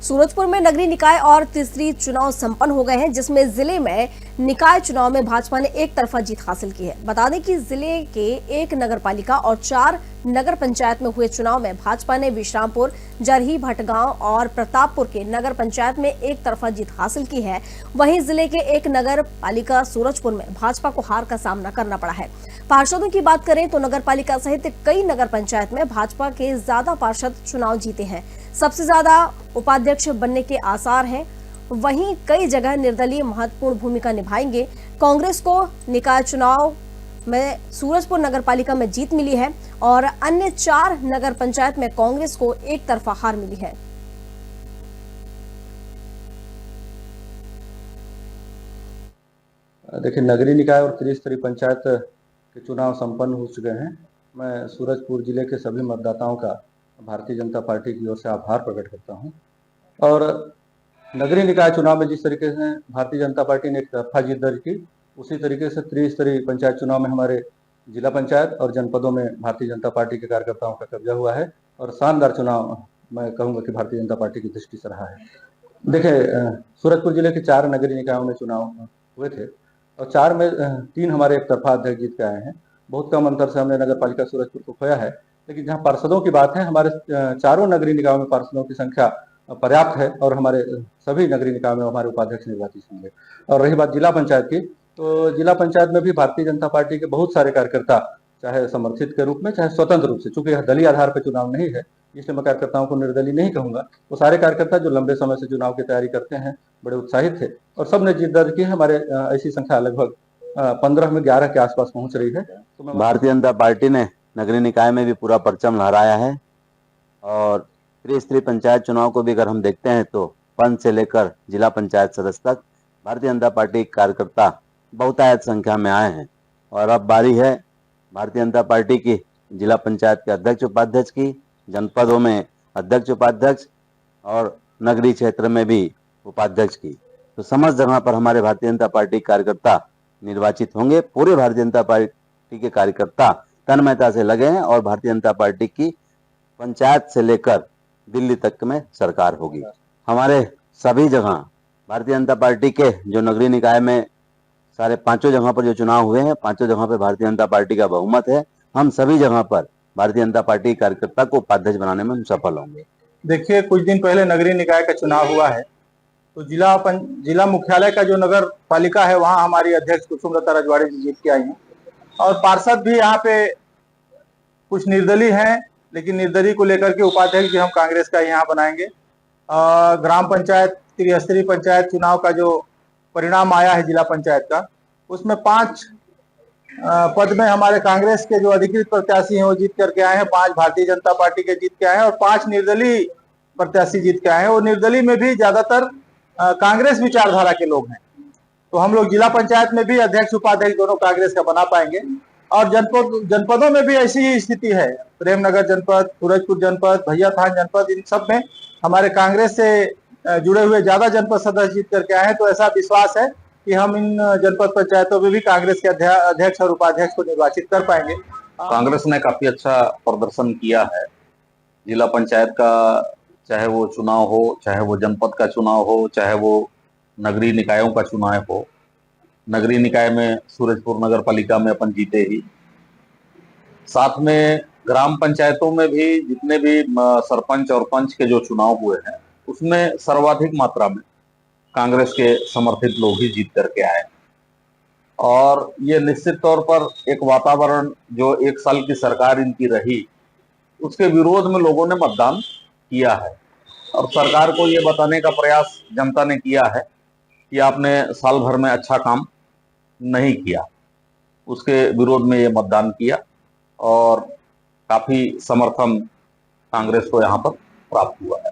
सूरजपुर में नगरीय निकाय और तीसरी चुनाव संपन्न हो गए हैं, जिसमें जिले में निकाय चुनाव में भाजपा ने एक तरफा जीत हासिल की है। बता दें कि जिले के एक नगर पालिका और 4 नगर पंचायत में हुए चुनाव में भाजपा ने विश्रामपुर, जरही, भटगांव और प्रतापपुर के नगर पंचायत में एक तरफा जीत हासिल की है। वहीं जिले के एक नगर पालिका सूरजपुर में भाजपा को हार का सामना करना पड़ा है। पार्षदों की बात करें तो नगर पालिका सहित कई नगर पंचायत में भाजपा के ज्यादा पार्षद चुनाव जीते हैं। सबसे ज्यादा उपाध्यक्ष बनने के आसार हैं। वहीं कई जगह निर्दलीय महत्वपूर्ण भूमिका निभाएंगे। कांग्रेस को निकाय चुनाव में सूरजपुर नगर पालिका में जीत मिली है और अन्य 4 नगर पंचायत में कांग्रेस को एक तरफा हार मिली है। देखिए, नगरीय निकाय और त्रिस्तरीय पंचायत के चुनाव संपन्न हो चुके हैं। मैं सूरजपुर जिले के सभी मतदाताओं का भारतीय जनता पार्टी की ओर से आभार प्रकट करता हूं। और नगरीय निकाय चुनाव में जिस तरीके से भारतीय जनता पार्टी ने एक तरफा जीत दर्ज की, उसी तरीके से त्रिस्तरीय पंचायत चुनाव में हमारे जिला पंचायत और जनपदों में भारतीय जनता पार्टी के कार्यकर्ताओं का कब्जा हुआ है और शानदार चुनाव मैं कहूँगा कि भारतीय जनता पार्टी की दृष्टि से रहा है। देखिए, सूरजपुर जिले के 4 नगरीय निकायों में चुनाव हुए थे और 4 में 3 हमारे एक तरफा अध्यक्ष जीत के आए हैं। बहुत कम अंतर से हमने नगर पालिका सूरजपुर को खोया है। लेकिन जहां पार्षदों की बात है, हमारे चारों नगरीय निकायों में पार्षदों की संख्या पर्याप्त है और हमारे सभी नगरीय निकायों में हमारे उपाध्यक्ष निर्वाचित होंगे। और रही बात जिला पंचायत की, तो जिला पंचायत में भी भारतीय जनता पार्टी के बहुत सारे कार्यकर्ता, चाहे समर्थित के रूप में चाहे स्वतंत्र रूप से, चूंकि यह दलीय आधार पर चुनाव नहीं है इसलिए मैं कार्यकर्ताओं को निर्दलीय नहीं कहूंगा। वो सारे कार्यकर्ता जो लंबे समय से चुनाव की तैयारी करते हैं, बड़े उत्साहित थे और सबने जीत दर्ज की है। हमारे ऐसी संख्या लगभग 15 में 11 के आसपास पहुंच रही है। तो भारतीय जनता पार्टी ने नगरीय निकाय में भी पूरा परचम लहराया है और त्रिस्तरीय पंचायत चुनाव को भी अगर हम देखते हैं तो पंच से लेकर जिला पंचायत सदस्य तक भारतीय जनता पार्टी कार्यकर्ता बहुतायत संख्या में आए हैं। और अब बारी है भारतीय जनता पार्टी की जिला पंचायत के अध्यक्ष उपाध्यक्ष की, जनपदों में अध्यक्ष उपाध्यक्ष और नगरीय क्षेत्र में भी उपाध्यक्ष की। तो समस्त जगह पर हमारे भारतीय जनता पार्टी कार्यकर्ता निर्वाचित होंगे। पूरे भारतीय जनता पार्टी के कार्यकर्ता तन्मयता से लगे हैं और भारतीय जनता पार्टी की पंचायत से लेकर दिल्ली तक में सरकार होगी। हमारे सभी जगह भारतीय जनता पार्टी के जो नगरीय निकाय में सारे 5 जगह पर जो चुनाव हुए हैं, 5 जगह पर भारतीय जनता पार्टी का बहुमत है। हम सभी जगह पर भारतीय जनता पार्टी कार्यकर्ता को उपाध्यक्ष बनाने में हम सफल होंगे। देखिए, कुछ दिन पहले नगरीय निकाय का चुनाव हुआ है, तो जिला मुख्यालय का जो नगर पालिका है वहाँ हमारी अध्यक्ष कुसुमलता रजवाड़ी जी जीत के आई हैं और पार्षद भी यहाँ पे कुछ निर्दलीय हैं, लेकिन निर्दलीय को लेकर के उपाध्यक्ष भी हम कांग्रेस का यहाँ बनाएंगे। ग्राम पंचायत त्रिस्तरीय पंचायत चुनाव का जो परिणाम आया है जिला पंचायत का, उसमें 5 पद में हमारे कांग्रेस के जो अधिकृत प्रत्याशी हैं वो जीत करके आए हैं, 5 भारतीय जनता पार्टी के जीत के आए हैं और 5 निर्दलीय प्रत्याशी जीत के आए हैं। और निर्दलीय में भी ज्यादातर कांग्रेस विचारधारा के लोग हैं। तो हम लोग जिला पंचायत में भी अध्यक्ष उपाध्यक्ष दोनों कांग्रेस का बना पाएंगे। और जनपदों में भी ऐसी ही स्थिति है। प्रेमनगर जनपद, सूरजपुर जनपद, भैयाथान जनपद, इन सब में हमारे कांग्रेस से जुड़े हुए ज्यादा जनपद सदस्य जीत करके आए हैं। तो ऐसा विश्वास है कि हम इन जनपद पंचायतों में भी कांग्रेस के अध्यक्ष और उपाध्यक्ष को निर्वाचित कर पाएंगे। कांग्रेस ने काफी अच्छा प्रदर्शन किया है। जिला पंचायत का चाहे वो चुनाव हो, चाहे वो जनपद का चुनाव हो, चाहे वो नगरीय निकायों का चुनाव हो। नगरीय निकाय में सूरजपुर नगर पालिका में अपन जीते ही, साथ में ग्राम पंचायतों में भी जितने भी सरपंच और पंच के जो चुनाव हुए हैं उसमें सर्वाधिक मात्रा में कांग्रेस के समर्थित लोग ही जीत करके आए। और ये निश्चित तौर पर एक वातावरण जो 1 साल की सरकार इनकी रही उसके विरोध में लोगों ने मतदान किया है और सरकार को ये बताने का प्रयास जनता ने किया है कि आपने साल भर में अच्छा काम नहीं किया। उसके विरोध में ये मतदान किया और काफी समर्थन कांग्रेस को यहाँ पर प्राप्त हुआ है।